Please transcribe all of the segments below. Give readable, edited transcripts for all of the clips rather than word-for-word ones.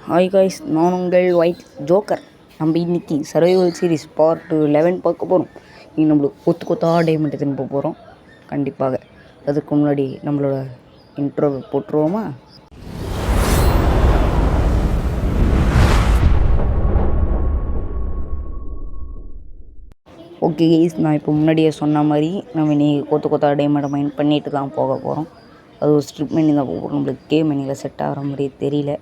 Hi guys, நான் உங்கள் white joker. நம்ம இன்றைக்கி சர்வைவல் சீரிஸ் பார்ட் 11 பார்க்க போகிறோம். இன்றைக்கி நம்மளுக்கு கொத்தா டைமண்ட் திரும்ப போகிறோம் கண்டிப்பாக. அதுக்கு முன்னாடி நம்மளோட இன்ட்ரோ போட்டுருவோமா? ஓகே கைஸ், நான் இப்போ முன்னாடியே சொன்ன மாதிரி நம்ம இன்றைக்கி கொத்தா டைமண்டை மைண்ட் பண்ணிட்டு தான் போக போகிறோம். அது ஒரு ஸ்ட்ரிப் மைனிங் தான் போக போகிறோம். நம்மளுக்கு கேம் மைனிங்கில் செட் ஆகிற மாதிரியே தெரியல.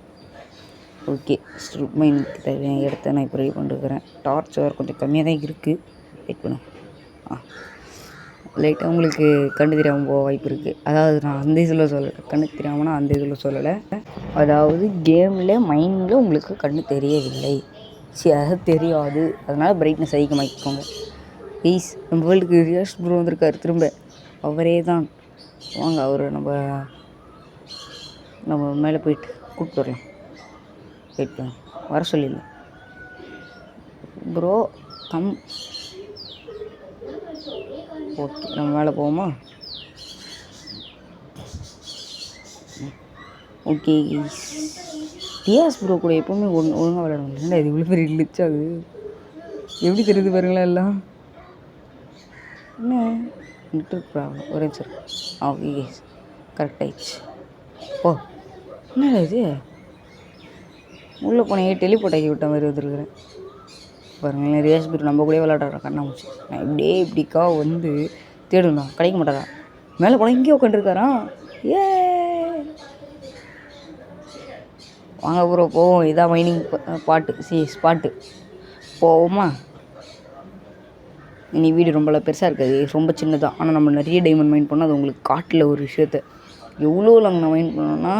ஓகே, ஸ்ட்ரிப் மைனுக்கு தேவையான இடத்த நான் இப்போ ரெடி பண்ணிருக்கிறேன். டார்ச் வேறு கொஞ்சம் கம்மியாக தான் இருக்குது. வெயிட் பண்ணும். லைட்டாக உங்களுக்கு கண்டு தெரியாமல் போக வாய்ப்பு இருக்குது. அதாவது நான் அந்த இதில் சொல்லலை, கண்ணு தெரியாமனா அந்த இதில் சொல்லலை. அதாவது கேமில் மைண்டில் உங்களுக்கு கண்ணு தெரியவில்லை, சரி அது தெரியாது. அதனால் பிரைட்னஸ் அதிகமாக்கிக்கோங்க ப்ளீஸ். நம்ம வேர்ல்டுக்கு ரியாஸ் ப்ரோ வந்திருக்கார் திரும்ப. அவரே தான். வாங்க அவரை நம்ம மேலே போயிட்டு கூப்பிட்டு வரலாம். வெயிட் பண்ண வர சொல்லிடல ப்ரோ கம். ஓகே, நம்ம மேலே போவோமா? ஓகே, ரியாஸ் ப்ரோ கூட எப்போவுமே ஒழுங்காக விளையாடணும். ஏன்னா இது இவ்வளோ பெரிய கிளிச் ஆகுது, எப்படி தெரியுது பாருங்களா எல்லாம். என்ன நெட்வொர்க் ப்ராப்ளம், ஒரே சார். ஓகே கரெக்ட் ஆயிடுச்சு. ஓ என்ன இது உள்ளே போனீங்க டெலிபோர்ட் ஆக்கி விட்ட மாதிரி வந்துருக்குறேன் பாருங்களேன். ரியாஸ் ப்ரோ நம்ம கூட விளையாடுறேன் கண்ணாமூச்சி. நான் இப்படியே இப்படிக்கா வந்து தேடுண்ணா கிடைக்க மாட்டாரா. மேலே போனால் இங்கேயே உட்காந்துருக்காரா. ஏ வாங்க ப்ரோ போவோம். இதான் மைனிங் ஸ்பாட்டு போவோமா? இனி வீடு ரொம்பலாம் பெருசாக இருக்காது, ரொம்ப சின்னதாக. ஆனால் நம்ம நிறைய டைமண்ட் மைண்ட் பண்ணால் அது உங்களுக்கு காட்டில் ஒரு விஷயத்த எவ்வளோ நாங்கள் நான் மைண்ட் பண்ணோன்னா,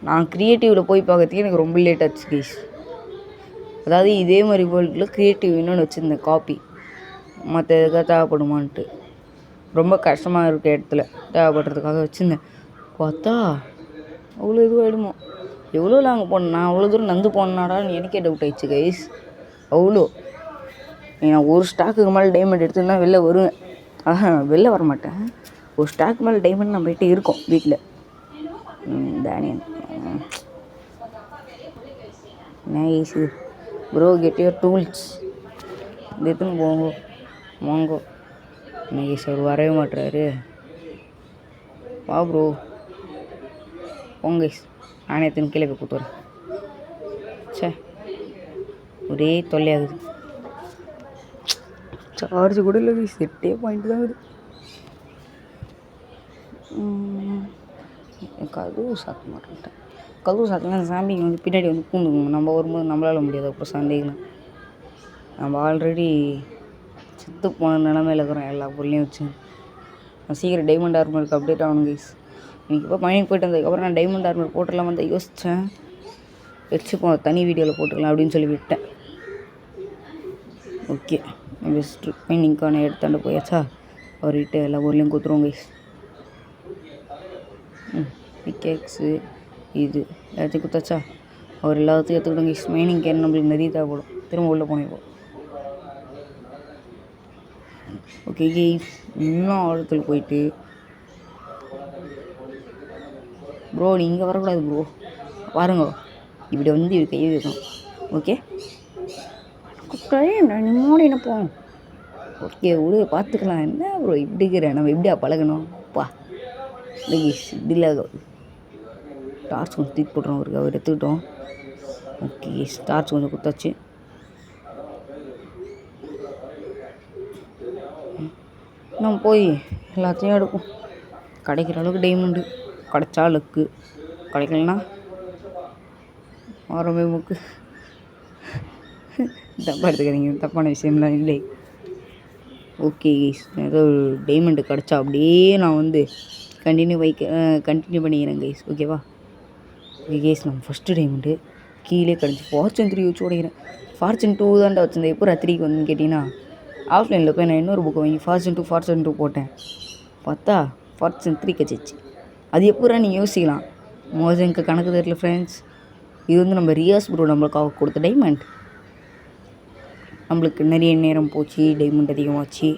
நான் க்ரியேட்டிவில் போய் பார்க்கறதுக்கு எனக்கு ரொம்ப லேட் ஆச்சு கைஸ். அதாவது இதே மாதிரி வேர்ல்டில் க்ரியேட்டிவ் இன்னொன்று வச்சுருந்தேன் காப்பி, மற்ற எதுக்காக தேவைப்படுமான்ட்டு. ரொம்ப கஷ்டமாக இருக்க இடத்துல தேவைப்படுறதுக்காக வச்சுருந்தேன். பார்த்தா அவ்வளோ இதுவாகிடுமோ. எவ்வளோ நாங்கள் போனோம், நான் அவ்வளோ தூரம் நந்து போனாடான்னு எனக்கே டவுட் ஆயிடுச்சு கைஸ். அவ்வளோ நான் ஒரு ஸ்டாக்குக்கு மேலே டைமண்ட் எடுத்துன்னா வெளில வருவேன். வெளில வர மாட்டேன். ஒரு ஸ்டாக் மேலே டைமண்ட் நம்மகிட்ட இருக்கோம் வீட்டில். தானியன் nice bro, get your tools. இது எத்துன்னு போங்கோ வாங்கோ. நைஸ், அவர் வரவே மாட்டுறாரு. வா ப்ரோ போங்க. நானே எத்தனை கீழே போய் கூத்துறேன். சே ஒரே தொல்லையாகுது. சார்ஜ் கூட இல்லை, செட்டே பாயிண்ட் தான் இருக்குது. கதவு சாத்த மாட்டேன்ட்டேன். கதவு சாத்தினா சாம்பிங்க வந்து பின்னாடி வந்து பூந்துக்கணும். நம்ம வரும்போது நம்மளால முடியாது. அப்புறம் சண்டைகளும் நம்ம ஆல்ரெடி செத்து போன நிலமையில இருக்கிறோம் எல்லா பொருளையும் வச்சு. நான் சீக்கிரம் டைமண்ட் ஆர்மருக்கு அப்டேட் ஆகணும் கைஸ். இன்றைக்கி இப்போ மைனிங் போய்ட்டு வந்ததுக்கப்புறம் நான் டைமண்ட் ஆர்மர் போட்டுடலாம் வந்து யோசித்தேன். வச்சுப்போம் தனி வீடியோவில் போட்டுக்கலாம் அப்படின்னு சொல்லி விட்டேன். ஓகே, பெஸ்ட்டு மைனிங்கான எடுத்தாண்டு போயாச்சா? அவர்கிட்ட எல்லா ஊர்லேயும் கொடுத்துருவோம் கைஸ். பிக்கேக்ஸு இது எல்லாத்தையும் கொடுத்தாச்சா? அவர் எல்லாத்தையும் எடுத்துக்கிட்டோம் கைஸ். மைனிங் கேன் நம்மளுக்கு நிறைய தேவைப்படும். திரும்ப உள்ளே போனேன். ஓகே கைஸ், இன்னும் ஆழத்தில் போயிட்டு ப்ரோ நீ இங்கே வரக்கூடாது ப்ரோ. பாருங்க இப்படி வந்து இது கையை வைக்கணும். ஓகே நிம்மோட என்ன போவோம். ஓகே விடு பார்த்துக்கலாம். என்ன ப்ரோ இப்படி இருக்கிறேன், நம்ம எப்படியா பழகணும் பா. இப்படில டார்ச் கொஞ்சம் தூக்கி போட்டுறோம் அவருக்கு. அவர் எடுத்துக்கிட்டோம். ஓகே டார்ச் கொஞ்சம் கொடுத்தாச்சு. நம்ம போய் எல்லாத்தையும் எடுப்போம். கிடைக்கிற அளவுக்கு டைமண்டு கிடைச்சா லக்கு, கிடைக்கலன்னா ஆரம்பி முக்கு. தப்பாக எடுத்துக்கிறீங்க, தப்பான விஷயம்லாம் இல்லை. ஓகே ஏதோ டைமண்டு கிடச்சா அப்படியே நான் வந்து கண்டினியூ பண்ணிக்கிறேன் கைஸ். ஓகேவா? ஓகே கைஸ், நம்ம ஃபஸ்ட்டு டைமண்டு கீழே கிடச்சி ஃபார்ச்சூன் 3 வச்சு உடைக்கிறேன். ஃபார்ச்சூன் 2 தான்டா வச்சுருந்தேன். எப்போ 3க்கு வந்து கேட்டிங்கன்னா ஆஃப்லைனில் போய் நான் இன்னொரு புக்கை வாங்கி ஃபார்ச்சூன் 2 போட்டேன். பார்த்தா ஃபார்ச்சூன் 3 கிடச்சிச்சு. அது எப்போ நீங்கள் யோசிக்கலாம். மோசங்க கணக்கு தெரியல ஃப்ரெண்ட்ஸ். இது வந்து நம்ம ரியாஸ் ப்ரோ நம்மளுக்காக கொடுத்த டைமண்ட். நம்மளுக்கு நிறைய நேரம் போச்சு, டைமண்ட் அதிகமாச்சு.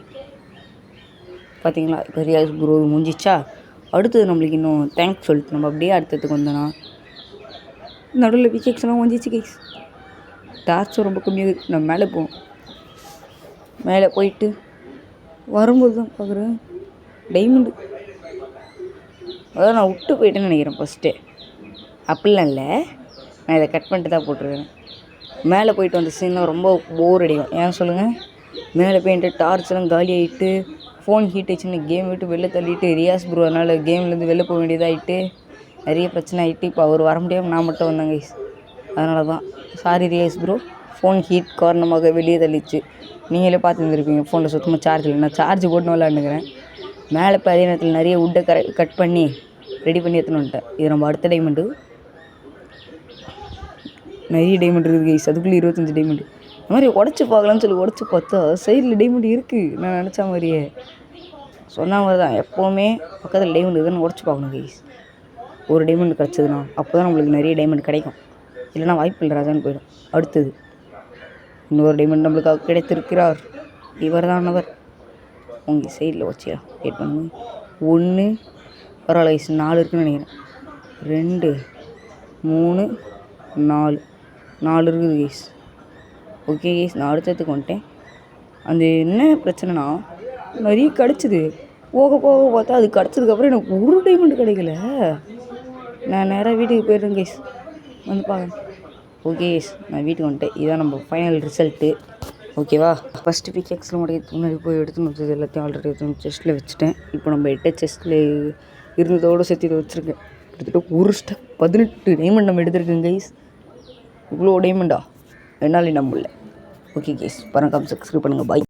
பார்த்தீங்களா? இப்போ ரியாஸ் ப்ரோ முடிஞ்சிச்சா? அடுத்தது நம்மளுக்கு இன்னும் தேங்க்ஸ் சொல்லிட்டு நம்ம அப்படியே அடுத்ததுக்கு வந்தோன்னா நடுவில் பிகேக்ஸ்லாம் வந்துச்சு கைஸ். டார்ச்சும் ரொம்ப கம்மியாக நான் மேலே போகணும். மேலே போயிட்டு வரும்போது தான் பார்க்குறேன் டைமண்டு. அதான் நான் விட்டு போயிட்டேன்னு நினைக்கிறேன் ஃபஸ்ட்டே. அப்படிலாம் இல்லை, நான் இதை கட் பண்ணிட்டு தான் போட்டிருக்கேன். மேலே போயிட்டு வந்த சீன்லாம் ரொம்ப போர் அடிக்கும். ஏன் சொல்லுங்கள்? மேலே போயிட்டு டார்ச்செல்லாம் காலி ஆகிட்டு ஃபோன் ஹீட் ஆகிடுச்சுன்னு கேம் விட்டு வெளில தள்ளிட்டு ரியாஸ் ப்ரோ அதனால் கேம்லேருந்து வெளில போக வேண்டியதாகிட்டு நிறைய பிரச்சனை ஆகிட்டு இப்போ அவர் வர முடியாமல் நான் மட்டும் வந்தேங்க கைஸ். அதனால தான் sorry Riyaz bro, phone heat காரணமாக வெளியே தள்ளிச்சு. நீங்களே பார்த்துருந்துருப்பீங்க ஃபோனில் சுத்தமாக சார்ஜ் இல்லை. நான் சார்ஜ் போட்டு விளாண்டுக்கிறேன். மேலே இப்போ அதே நேரத்தில் நிறைய வுட்டை கட் பண்ணி ரெடி பண்ணி எடுத்துன்னு வந்துட்டேன். இது நம்ம அடுத்த டைமண்டு. நிறைய டைமண்ட் இருக்குது கைஸ், அதுக்குள்ளே 25 டைமண்டு. இந்த மாதிரி உடச்சி பார்க்கலான்னு சொல்லி உடச்சி பார்த்தா சைடில் டைமண்ட் இருக்குது. நான் நினச்ச மாதிரியே சொன்ன மாதிரி தான் எப்போவுமே பக்கத்தில் டைமண்ட் இருக்குதுன்னு உடச்சி பார்க்கணும் கைஸ். ஒரு டைமண்ட் கிடச்சதுன்னா அப்போ தான் நம்மளுக்கு நிறைய டைமண்ட் கிடைக்கும். இல்லைனா வாய்ப்பு இல்லை, ராஜான்னு போயிடும். அடுத்தது இன்னொரு டைமண்ட் நம்மளுக்காக கிடைத்திருக்கிறார். இவர் தான் அவர். உங்கள் சைடில் வச்சியா வெயிட் பண்ணுங்க. 1 பரவாயில்ல கைஸ், 4 இருக்குதுன்னு நினைக்கிறேன். 2 3 4 இருக்குது கைஸ். ஓகே கைஸ், நான் அடுத்ததுக்கு வந்துட்டேன். அந்த என்ன பிரச்சனைனா நிறைய கிடச்சிது. போக போக பார்த்தா அது கிடச்சதுக்கப்புறம் எனக்கு ஒரு டைமண்ட் கிடைக்கல. நான் நேராக வீட்டுக்கு போயிடுறேன் கைஸ், வந்து பார்க்குறேன். ஓகே கைஸ், நான் வீட்டுக்கு வந்துட்டேன். இதுதான் நம்ம ஃபைனல் ரிசல்ட்டு. ஓகேவா? ஃபஸ்ட்டு பிகேக்ஸில் முடிக்கிறதுக்கு முன்னாடி போய் எடுத்துன்னு வச்சது எல்லாத்தையும் ஆல்ரெடி எடுத்து செஸ்ட்டில் வச்சுட்டேன். இப்போ நம்ம 8 செஸ்ட்டில் இருந்ததோடு சேர்த்து இதை வச்சுருக்கேன். கிட்டத்தட்ட ஒரு 18 டைமண்ட் நம்ம எடுத்துருக்கேன் கைஸ். இவ்வளோ டைமண்டா என்னாலே நம்பல. ஓகே கைஸ், பரங்காம் சப்ஸ்கிரைப் பண்ணுங்கள். பாய்.